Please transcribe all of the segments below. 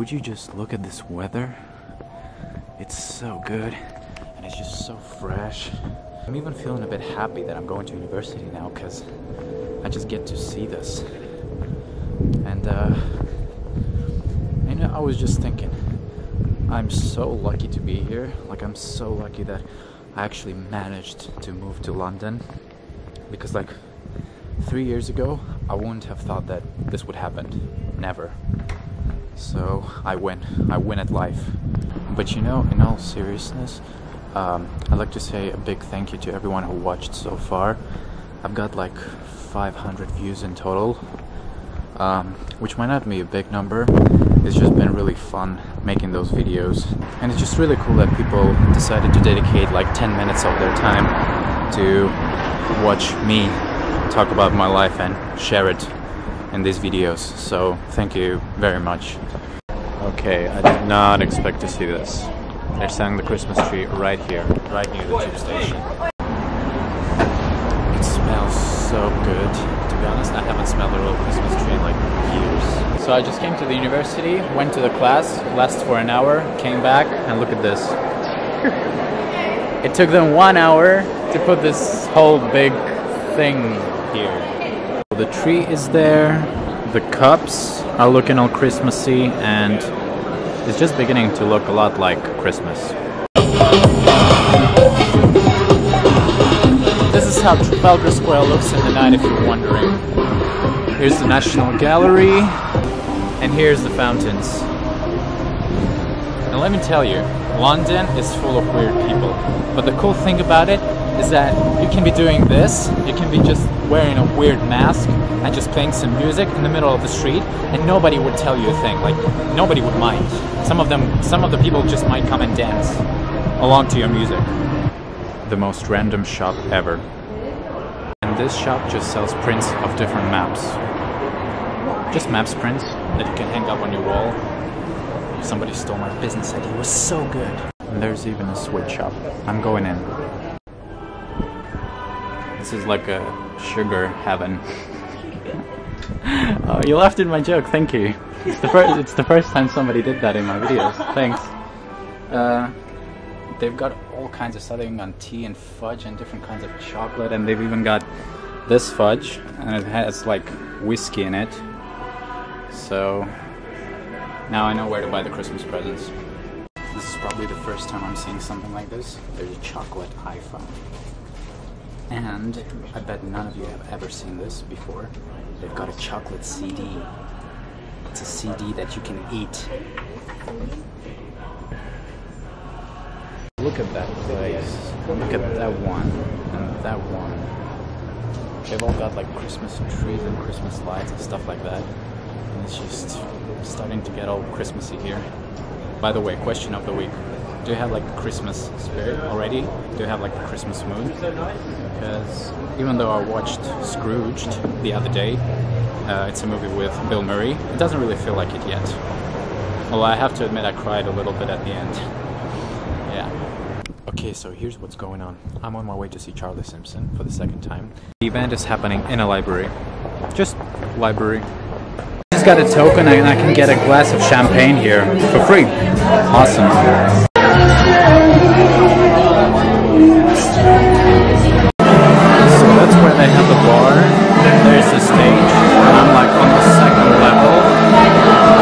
Would you just look at this weather? It's so good and it's just so fresh. I'm even feeling a bit happy that I'm going to university now because I just get to see this. And you know, I was just thinking, I'm so lucky to be here. Like, I'm so lucky that I actually managed to move to London, because like 3 years ago I wouldn't have thought that this would happen. Never. So I win at life. But you know, in all seriousness, I'd like to say a big thank you to everyone who watched so far. I've got like 500 views in total, which might not be a big number. It's just been really fun making those videos, and it's just really cool that people decided to dedicate like 10 minutes of their time to watch me talk about my life and share it in these videos. So thank you very much. Okay, I did not expect to see this. They're selling the Christmas tree right here, right near the tube station. It smells so good. To be honest, I haven't smelled a real Christmas tree in like years. So I just came to the university, went to the class, lasted for an hour, came back, and look at this. It took them 1 hour to put this whole big thing here. The tree is there, the cups are looking all Christmassy, and it's just beginning to look a lot like Christmas. This is how Trafalgar Square looks in the night, if you're wondering. Here's the National Gallery, and here's the fountains. And let me tell you, London is full of weird people. But the cool thing about it is that you can be doing this, you can be just wearing a weird mask and just playing some music in the middle of the street, and nobody would tell you a thing. Like, nobody would mind. Some of the people just might come and dance along to your music. The most random shop ever. And this shop just sells prints of different maps. Just maps prints that you can hang up on your wall. Somebody stole my business idea. It was so good. And there's even a Switch shop. I'm going in. This is like a sugar heaven. Oh, you laughed at my joke. Thank you. It's the first time somebody did that in my videos. Thanks. They've got all kinds of stuff. They've got tea and fudge and different kinds of chocolate, and they've even got this fudge, and it has like whiskey in it. So now I know where to buy the Christmas presents. This is probably the first time I'm seeing something like this. There's a chocolate iPhone. And I bet none of you have ever seen this before. They've got a chocolate CD. It's a CD that you can eat. Look at that place. Look at that one. And that one. They've all got like Christmas trees and Christmas lights and stuff like that. And it's just starting to get all Christmassy here. By the way, question of the week. Do you have like the Christmas spirit already? Do you have like the Christmas mood? Because even though I watched Scrooged the other day, it's a movie with Bill Murray, it doesn't really feel like it yet. Although I have to admit I cried a little bit at the end. Yeah. Okay, so here's what's going on. I'm on my way to see Charlie Simpson for the second time. The event is happening in a library. Just library. I just got a token and I can get a glass of champagne here for free. Awesome. So that's where they have the bar, there's the stage, and I'm like on the second level,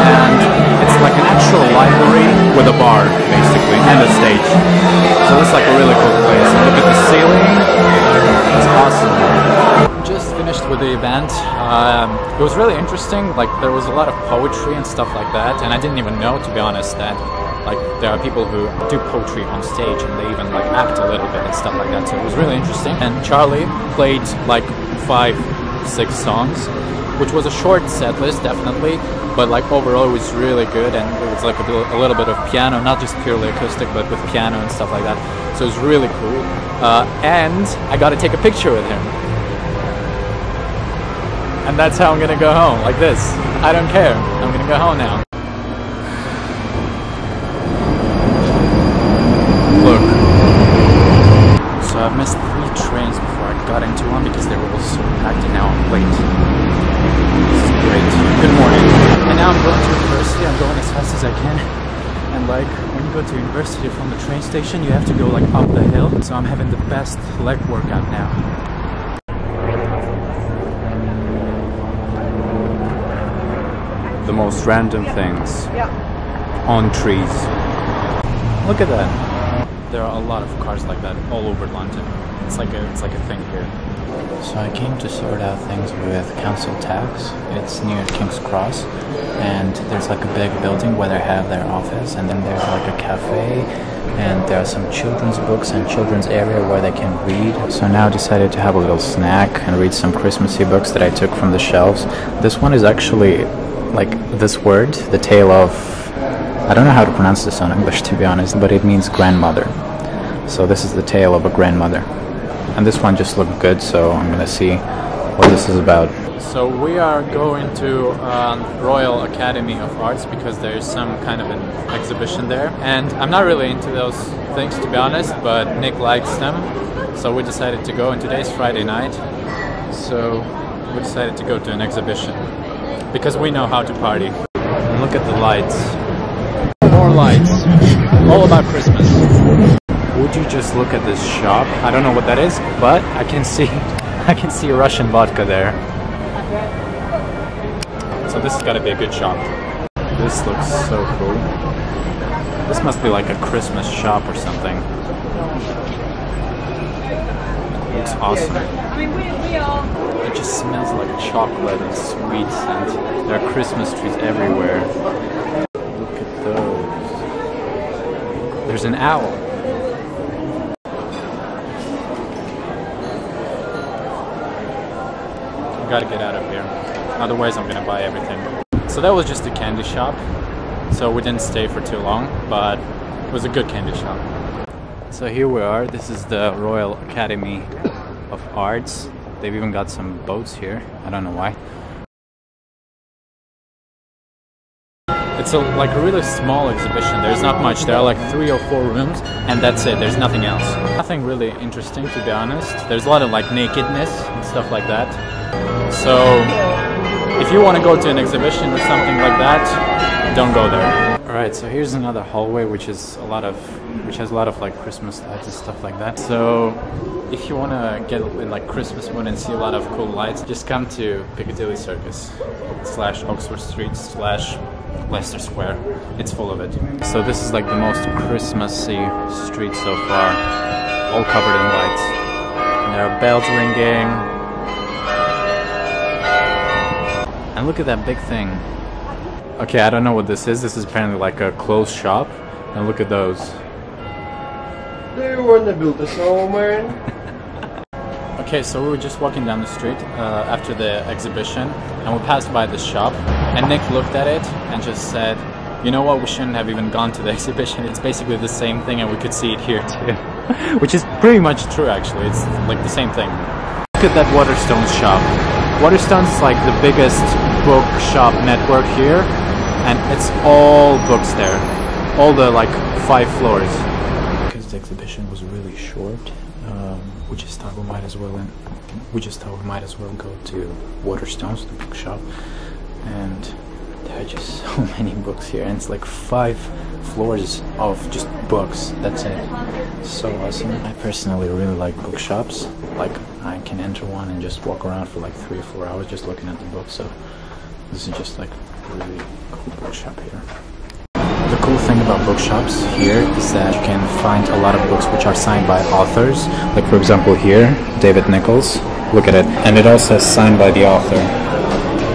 and it's like an actual library with a bar, basically, and a stage. So it's like a really cool place. Look at the ceiling, it's awesome. Just finished with the event. It was really interesting. Like, there was a lot of poetry and stuff like that, and I didn't even know, to be honest, that like there are people who do poetry on stage and they even like act a little bit and stuff like that. So it was really interesting. And Charlie played like 5-6 songs, which was a short set list, definitely, but like overall it was really good, and it was like a little bit of piano, not just purely acoustic, but with piano and stuff like that. So it was really cool. And I got to take a picture with him. And that's how I'm gonna go home, like this. I don't care. I'm gonna go home now. Look. So I've missed 3 trains before I got into one because they were all so packed, and now I'm late. This is great. Good morning. And now I'm going to university. I'm going as fast as I can. And like when you go to university from the train station, you have to go like up the hill. So I'm having the best leg workout now. The most random things on trees. Look at that. There are a lot of cars like that all over London. It's like a thing here. So I came to sort out things with council tax. It's near King's Cross, and there's like a big building where they have their office, and then there's like a cafe, and there are some children's books and children's area where they can read. So now I decided to have a little snack and read some Christmassy books that I took from the shelves. This one is actually like this word, the tale of, I don't know how to pronounce this in English to be honest, but it means grandmother. So this is the tale of a grandmother. And this one just looked good, so I'm gonna see what this is about. So we are going to Royal Academy of Arts because there's some kind of an exhibition there. And I'm not really into those things to be honest, but Nick likes them. So we decided to go, and today's Friday night. So we decided to go to an exhibition because we know how to party. Look at the lights. More lights. All about Christmas. Would you just look at this shop? I don't know what that is, but I can see Russian vodka there. So this has got to be a good shop. This looks so cool. This must be like a Christmas shop or something. Looks awesome. It just smells like chocolate and sweets, and there are Christmas trees everywhere. Look at those. There's an owl. Gotta get out of here, otherwise I'm gonna buy everything. So that was just a candy shop, so we didn't stay for too long, but it was a good candy shop. So here we are. This is the Royal Academy of Arts. They've even got some boats here. I don't know why. It's like a really small exhibition. There's not much. There are like 3 or 4 rooms, and that's it. There's nothing else. Nothing really interesting, to be honest. There's a lot of like nakedness and stuff like that. So if you want to go to an exhibition or something like that, don't go there. Alright, so here's another hallway which has a lot of like Christmas lights and stuff like that. So if you want to get in like Christmas mood and see a lot of cool lights, just come to Piccadilly Circus / Oxford Street / Leicester Square. It's full of it. So this is like the most Christmassy street so far, all covered in lights. And there are bells ringing. And look at that big thing. Okay, I don't know what this is. This is apparently like a clothes shop. And look at those. Do you want to build a snowman? Okay, so we were just walking down the street after the exhibition, and we passed by this shop, and Nick looked at it and just said, you know what, we shouldn't have even gone to the exhibition. It's basically the same thing, and we could see it here too. Which is pretty much true, actually. It's like the same thing. Look at that Waterstones shop. Waterstones is like the biggest bookshop network here, and it's all books there. All the like 5 floors. Because the exhibition was really short, we just thought we might as well go to Waterstones, the bookshop, and there are just so many books here, and it's like 5 floors of just books. That's it. So awesome. I personally really like bookshops. Like I can enter one and just walk around for like 3 or 4 hours just looking at the books. So this is just like a really cool bookshop here. The cool thing about bookshops here is that you can find a lot of books which are signed by authors. Like for example here, David Nichols. Look at it. And it also says signed by the author.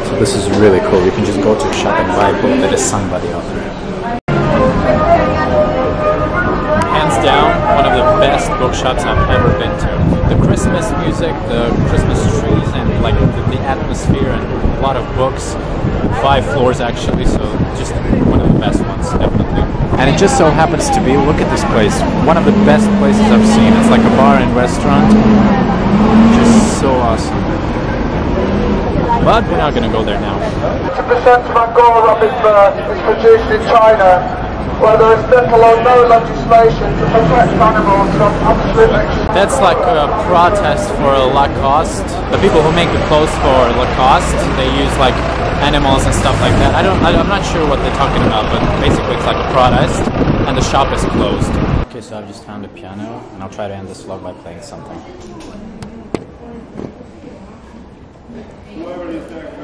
So this is really cool. You can just go to a shop and buy a book that is signed by the author. Hands down, one of the best bookshops I've ever been to. The Christmas music, the Christmas trees, and like the atmosphere, and a lot of books. 5 floors actually, so just one of the best ones, definitely. And it just so happens to be, look at this place, one of the best places I've seen. It's like a bar and restaurant, just so awesome. But we're not gonna go there now. 50% of Angora rabbit fur is produced in China. where there is little or no legislation to protect animals from absolute. That's like a protest for Lacoste. The people who make the clothes for Lacoste, they use like animals and stuff like that. I'm not sure what they're talking about, but basically it's like a protest, and the shop is closed. Okay, so I've just found a piano, and I'll try to end this vlog by playing something. Whoever is that